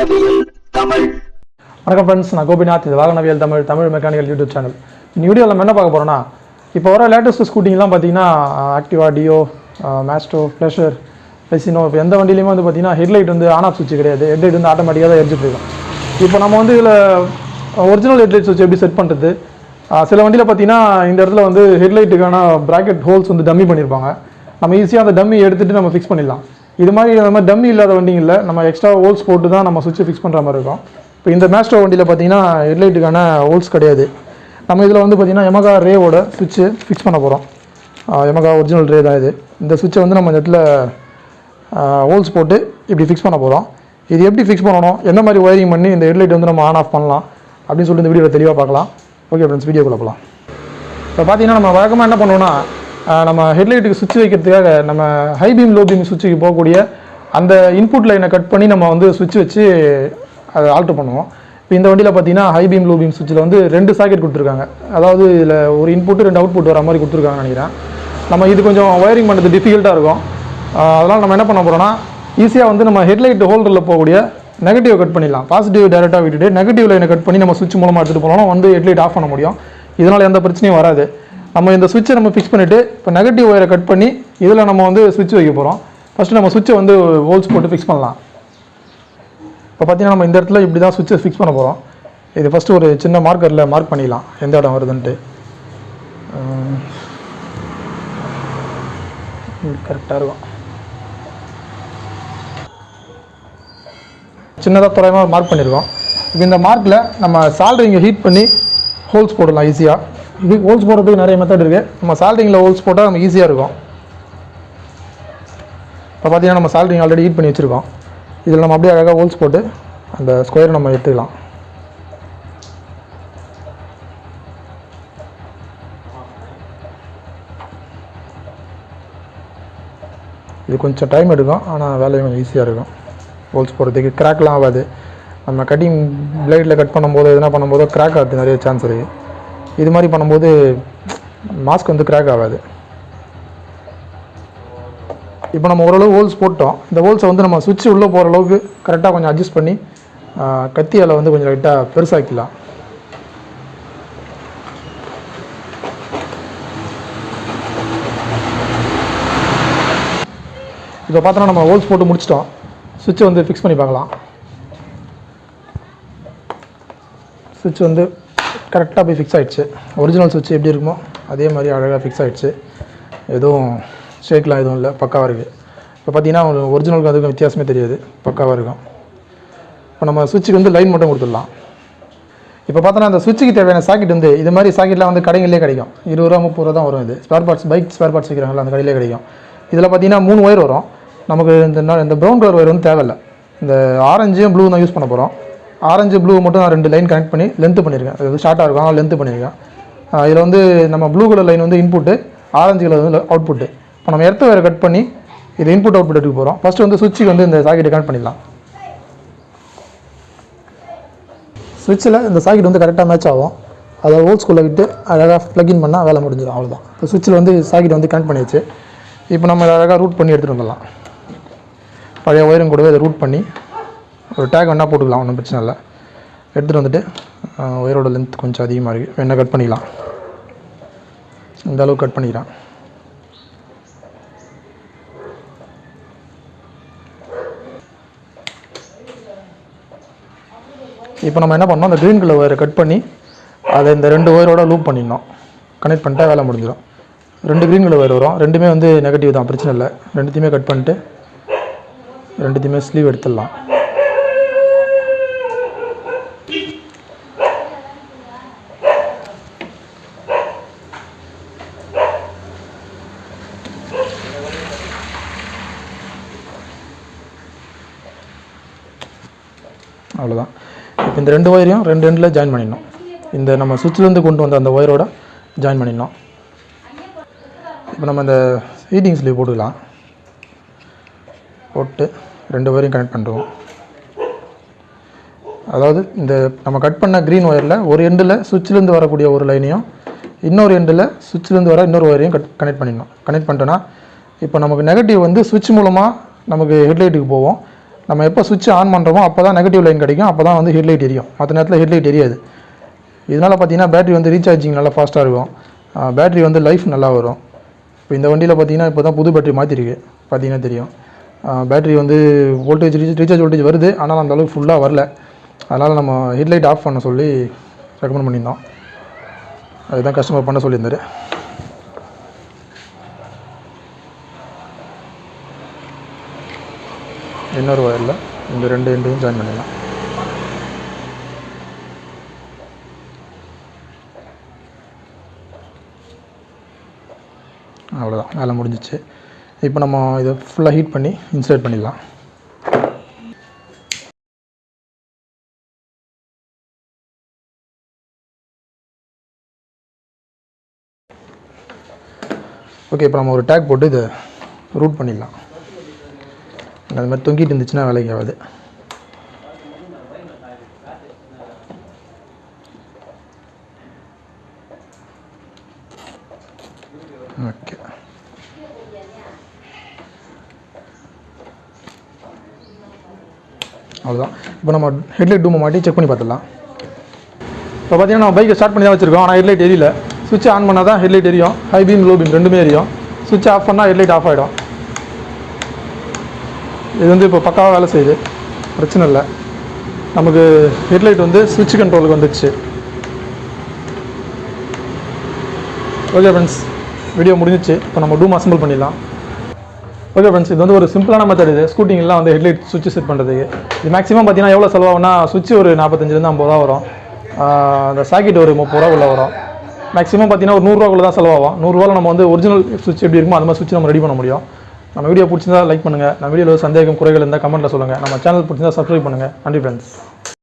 வாகனவியல் தமிழ். வணக்கம் ஃப்ரெண்ட்ஸ், நான் கோபிநாத். இது வாகனவியல் தமிழ் மெக்கானிக்கல் யூடியூப் சேனல். இந்த வீடியோவில் நம்ம என்ன பார்க்க போகிறோம்னா, இப்போ வர லேட்டஸ்ட் ஸ்கூட்டிங்லாம் பார்த்தீங்கன்னா ஆக்டிவா, டியோ, மேஸ்ட்ரோ, ப்ளஷர், பெசினோ, இப்போ எந்த வண்டியிலையுமே வந்து பார்த்தீங்கன்னா ஹெட்லைட் வந்து ஆன் ஆஃப் சுவிட்ச் கிடையாது. ஹெட்லைட் வந்து ஆட்டோமேட்டிக்காக தான் எரிஞ்சிட்டு இருக்கும். இப்போ நம்ம வந்து இதில் ஒரிஜினல் ஹெட்லைட் சுவிட்ச் எப்படி செட் பண்ணுறது? சில வண்டியில் பார்த்தீங்கன்னா இந்த இடத்துல வந்து ஹெட்லைட்டுக்கான ப்ராக்கெட் ஹோல்ஸ் வந்து டம்மி பண்ணியிருப்பாங்க. நம்ம ஈஸியாக அந்த டம்மி எடுத்துகிட்டு நம்ம ஃபிக்ஸ் பண்ணிடலாம். இது மாதிரி டம்மி இல்லாத வண்டிங்களில் நம்ம எக்ஸ்ட்ரா ஹோல்ஸ் போட்டு தான் நம்ம சுவிட்சை ஃபிக்ஸ் பண்ணுற மாதிரி இருக்கும். இப்போ இந்த மேஸ்ட்ரோ வண்டியில் பார்த்தீங்கன்னா ஹெட்லைட்டுக்கான ஹோல்ஸ் கிடையாது. நம்ம இதில் வந்து பார்த்திங்கன்னா யமகா ரேவோட சுவிட்சு ஃபிக்ஸ் பண்ண போகிறோம். யமகா ஒரிஜினல் ரே தான் இது. இந்த சுவிட்சை வந்து நம்ம இந்த இடத்துல ஹோல்ஸ் போட்டு இப்படி ஃபிக்ஸ் பண்ண போகிறோம். இது எப்படி ஃபிக்ஸ் பண்ணணும், எந்த மாதிரி ஒயரிங் பண்ணி இந்த ஹெட்லைட் வந்து நம்ம ஆன் ஆஃப் பண்ணலாம் அப்படின்னு சொல்லிட்டு இந்த வீடியோவில் தெளிவாக பார்க்கலாம். ஓகே ஃப்ரெண்ட்ஸ், வீடியோக்குள்ள போகலாம். இப்போ பார்த்தீங்கன்னா நம்ம வழக்கமாக என்ன பண்ணுவோம்னா, நம்ம ஹெட்லைட்டுக்கு சுவிட்ச் வைக்கிறதுக்காக நம்ம ஹை பீம் லோ பீம் சுவிட்சுக்கு போகக்கூடிய அந்த இன்புட் லைனை கட் பண்ணி நம்ம வந்து சுவிட்ச் வச்சு அதை ஆல்ட்ரு பண்ணுவோம். இப்போ இந்த வண்டியில் பார்த்தீங்கன்னா ஹை பீம் லோ பீம் சுவிட்சில் வந்து 2 சாக்கெட் கொடுத்துருக்காங்க. அதாவது இதில் ஒரு இன்புட்டு 2 அவுட்புட் வர மாதிரி கொடுத்துருக்காங்கன்னு நினைக்கிறேன். நம்ம இது கொஞ்சம் ஒயரிங் பண்ணுறது டிஃபிகல்ட்டாக இருக்கும். அதனால் நம்ம என்ன பண்ண போகிறோம்னா, ஈஸியாக வந்து நம்ம ஹெட்லைட் ஹோல்டரில் போகக்கூடிய நெகட்டிவ் கட் பண்ணிடலாம். பாசிட்டிவ் டேரெக்டாக விட்டுட்டு நெகட்டிவ் லைனை கட் பண்ணி நம்ம சுவிட்ச் மூலமாக எடுத்துகிட்டு போனோம்னா வந்து ஹெட்லைட் ஆஃப் பண்ண முடியும். இதனால் எந்த பிரச்சனையும் வராது. நம்ம இந்த சுவிட்சை நம்ம ஃபிக்ஸ் பண்ணிவிட்டு இப்போ நெகட்டிவ் ஒயரை கட் பண்ணி இதில் நம்ம வந்து சுவிட்ச் வைக்க போகிறோம். ஃபஸ்ட்டு நம்ம சுவிட்சை வந்து ஹோல்ஸ் போட்டு ஃபிக்ஸ் பண்ணலாம். இப்போ பார்த்தீங்கன்னா நம்ம இந்த இடத்துல இப்படி தான் சுவிட்சை ஃபிக்ஸ் பண்ண போகிறோம். இது ஃபஸ்ட்டு ஒரு சின்ன மார்க்கரில் மார்க் பண்ணிடலாம் எந்த இடம் வருதுன்ட்டு. கரெக்டாக இருக்கும். சின்னதாக தோராயமாக மார்க் பண்ணியிருக்கோம். இப்போ இந்த மார்க்கில் நம்ம சால்டரிங்கை ஹீட் பண்ணி ஹோல்ஸ் போடலாம் ஈஸியாக. இது ஹோல்ஸ் போடுறதுக்கு நிறைய மெத்தட் இருக்குது. நம்ம சால்டரிங்கில் ஹோல்ஸ் போட்டால் நம்ம ஈஸியாக இருக்கும். இப்போ பார்த்தீங்கன்னா நம்ம சால்டரிங் ஆல்ரெடி ஹீட் பண்ணி வச்சுருக்கோம். இதில் நம்ம அப்படியே அழகாக ஹோல்ஸ் போட்டு அந்த ஸ்கொயர் நம்ம எடுத்துக்கலாம். இது கொஞ்சம் டைம் எடுக்கும், ஆனால் வேலையும் கொஞ்சம் ஈஸியாக இருக்கும். ஹோல்ஸ் போடுறதுக்கு கிராக்லாம் ஆகாது. நம்ம கட்டிங் பிளேடில் கட் பண்ணும்போது எதுனா பண்ணும்போது கிராக் ஆகிறது நிறைய சான்ஸ் இருக்குது. இது மாதிரி பண்ணும்போது மாஸ்க் வந்து கிராக் ஆகாது. இப்போ நம்ம ஓரளவு ஹோல்ஸ் போட்டோம். இந்த ஹோல்ஸை வந்து நம்ம சுவிட்ச் உள்ளே போகிற அளவுக்கு கரெக்டாக கொஞ்சம் அட்ஜஸ்ட் பண்ணி கத்தியால் வந்து கொஞ்சம் லைட்டாக பெருசாக்கிக்கலாம். இப்போ பார்த்தோன்னா நம்ம ஹோல்ஸ் போட்டு முடிச்சிட்டோம். சுவிட்சை வந்து ஃபிக்ஸ் பண்ணி பார்க்கலாம். சுவிட்ச் வந்து கரெக்டாக போய் ஃபிக்ஸ் ஆகிடுச்சு. ஒரிஜினல் சுவிட்ச் எப்படி இருக்குமோ அதே மாதிரி அழகாக ஃபிக்ஸ் ஆகிடுச்சு. எதுவும் ஷேக்லாம் எதுவும் இல்லை, பக்காவாக இருக்குது. இப்போ பார்த்தீங்கன்னா ஒரிஜினலுக்கு அதுக்கும் வித்தியாசமே தெரியாது, பக்காவாக இருக்கும். இப்போ நம்ம சுவிட்சுக்கு வந்து லைன் மட்டும் கொடுத்துடலாம். இப்போ பார்த்தோன்னா அந்த சுவிட்சுக்கு தேவையான சாக்கெட் வந்து இது மாதிரி சாக்கெட்லாம் வந்து கடைகளிலே கிடைக்கும். 20 ரூபா 30 ரூபா தான் வரும். இது spare parts, bike spare parts வைக்கிறாங்களா அந்த கடையிலே கிடைக்கும். இதில் பார்த்தீங்கன்னா 3 ஒயர் வரும். நமக்கு இந்த ப்ரௌன் கலர் ஒயர் வந்து தேவையில்லை. இந்த ஆரஞ்சும் ப்ளூ தான் யூஸ் பண்ண போகிறோம். ஆரஞ்சு ப்ளூ மட்டும் நான் 2 லைன் கனெக்ட் பண்ணி லென்த்து பண்ணியிருக்கேன். அது வந்து ஷார்ட்டாக இருக்கும், ஆனால் லென்த்து பண்ணியிருக்கேன். இதில் வந்து நம்ம ப்ளூ கலர் லைன் வந்து இன்புட்டு, ஆரஞ்சு கலர் வந்து அவுட்புட்டு. இப்போ நம்ம எர்த்து வேறு கட் பண்ணி இது இன்புட் அவுட்புட் எடுக்க போகிறோம். ஃபஸ்ட்டு வந்து சுவிட்சுக்கு வந்து இந்த சாக்கெட்டை கனெக்ட் பண்ணிடலாம். சுவிட்சில் இந்த சாக்கெட் வந்து கரெக்டாக மேட்ச் ஆகும். அதை ஹோல்ஸ்குள்ளே விட்டு அழகாக ப்ளக்இன் பண்ணால் வேலை முடிஞ்சிடும். அவ்வளோதான். இப்போ சுவிட்சில் வந்து சாக்கெட் வந்து கனெக்ட் பண்ணியாச்சு. இப்போ நம்ம அழகாக ரூட் பண்ணி எடுத்துகிட்டு வந்துடலாம். பழைய ஒயரும் கூடவே இதை ரூட் பண்ணி ஒரு டேக் வேணால் போட்டுக்கலாம், ஒன்றும் பிரச்சனை இல்லை. எடுத்துகிட்டு வந்துட்டு ஒயரோட லென்த் கொஞ்சம் அதிகமாக இருக்குது, வேணால் கட் பண்ணிக்கலாம். இந்த அளவுக்கு கட் பண்ணிக்கலாம். இப்போ நம்ம என்ன பண்ணோம், அந்த க்ரீன் கலர் ஒயரை கட் பண்ணி அதை இந்த 2 ஒயரோட லூப் பண்ணிடணும். கனெக்ட் பண்ணிட்டா வேலை முடிஞ்சிடும். 2 க்ரீன் கலர் ஒயர் வரும். ரெண்டுமே வந்து நெகட்டிவ் தான், பிரச்சனை இல்லை. ரெண்டுத்தையுமே கட் பண்ணிட்டு ரெண்டுத்தையுமே ஸ்லீவ் எடுத்துடலாம். அவ்வளோதான். இப்போ இந்த 2 ஒயரையும் 2 எண்டில் ஜாயின் பண்ணிடணும். இந்த நம்ம சுவிட்சிலேருந்து கொண்டு வந்த அந்த ஒயரோட ஜாயின் பண்ணிடணும். இப்போ நம்ம இந்த ஹீட்டிங் ஸ்லீவ் போட்டுக்கலாம். போட்டு 2 ஒயரையும் கனெக்ட் பண்ணுறோம். அதாவது இந்த நம்ம கட் பண்ண க்ரீன் ஒயரில் ஒரு எண்டில் சுவிட்சிலேருந்து வரக்கூடிய ஒரு லைனையும் இன்னொரு எண்டில் சுவிட்சிலேருந்து வர இன்னொரு ஒயரையும் கனெக்ட் பண்ணிடணும். கனெக்ட் பண்ணிட்டோன்னா இப்போ நமக்கு நெகட்டிவ் வந்து சுவிட்ச் மூலமாக நமக்கு ஹெட்லைட்டுக்கு போவோம். நம்ம எப்போ சுவிட்ச் ஆன் பண்ணுறோமோ அப்போ தான் நெகட்டிவ் லைன் கிடைக்கும், அப்போ தான் வந்து ஹெட்லைட் எரியும், மற்ற நேரத்தில் ஹெட்லைட் எரியாது. இதனால் பார்த்தீங்கன்னா பேட்டரி வந்து ரீசார்ஜிங் நல்லா ஃபாஸ்ட்டாக இருக்கும், பேட்டரி வந்து லைஃப் நல்லா வரும். இப்போ இந்த வண்டியில் பார்த்தீங்கன்னா இப்போ தான் புது பேட்டரி மாற்றிருக்கு, பார்த்தீங்கன்னா தெரியும். பேட்டரி வந்து வோல்டேஜ் ரீசார்ஜ் வோல்டேஜ் வருது, ஆனால் அந்த அளவுக்கு ஃபுல்லாக வரல. அதனால் நம்ம ஹெட்லைட் ஆஃப் பண்ண சொல்லி ரெக்கமெண்ட் பண்ணியிருந்தோம். அதுதான் கஸ்டமர் பண்ண சொல்லியிருந்தார். இன்னொரு வயரில் இந்த 2 எண்டையும் ஜாயின் பண்ணிடலாம். அவ்வளோதான், வேலை முடிஞ்சிச்சு. இப்போ நம்ம இதை ஃபுல்லாக ஹீட் பண்ணி இன்சர்ட் பண்ணிடலாம். ஓகே, இப்போ நம்ம ஒரு டேக் போட்டு இதை ரூட் பண்ணிடலாம். அது மாதிரி தொங்கிட்டு இருந்துச்சுன்னா வேலைக்கு ஆகாது. ஓகே, அவ்வளோதான். இப்போ நம்ம ஹெட்லைட் டூமை மாட்டி செக் பண்ணி பார்த்துடலாம். இப்போ பார்த்தீங்கன்னா நம்ம பைக்கை ஸ்டார்ட் பண்ணி தான் வச்சுருக்கோம், ஆனால் ஹெட்லைட் எரியல. சுவிட்ச் ஆன் பண்ணால் தான் ஹெட்லைட் எரியும், ஹை பீம் லோ பீம் ரெண்டுமே எரியும். சுவிட்ச் ஆஃப் பண்ணால் ஹெட்லைட் ஆஃப் ஆகிடும். இது வந்து இப்போ பக்காவாக வேலை செய்யுது, பிரச்சனை இல்லை. நமக்கு ஹெட்லைட் வந்து சுவிட்ச் கண்ட்ரோலுக்கு வந்துடுச்சு. ஓகே ஃப்ரெண்ட்ஸ், வீடியோ முடிஞ்சிச்சு. இப்போ நம்ம டூம் அசம்பிள் பண்ணிடலாம். ஓகே ஃப்ரெண்ட்ஸ், இது வந்து ஒரு சிம்பிளான மெத்தட். இது ஸ்கூட்டிங்கெலாம் வந்து ஹெட்லைட் சுவிட்ச் செட் பண்ணுறதுக்கு. இது மேக்ஸிமம் பார்த்தீங்கன்னா எவ்வளோ செலவாகும்னா, சுவிட்ச் ஒரு 45 50 ரூபா வரும், அந்த சாக்கெட் ஒரு 30 ரூபா வரும். மேக்ஸிமம் பார்த்தீங்கன்னா ஒரு 100 ரூபாக்குள்ள தான் செலவாகும். 100 ரூபாவில் நம்ம வந்து ஒரிஜினல் சுவிட்ச் எப்படி இருக்குமோ அந்த மாதிரி சுவிட்ச் நம்ம ரெடி பண்ண முடியும். நம்ம வீடியோ பிடிச்சிருந்தா லைக் பண்ணுங்கள். நம்ம வீடியோவில் சந்தேகம் குறைகள் இருந்தால் கமெண்ட்டில் சொல்லுங்கள். நம்ம சேனல் பிடிச்சிருந்தா சப்ஸ்கிரைப் பண்ணுங்கள். நன்றி ஃப்ரெண்ட்ஸ்.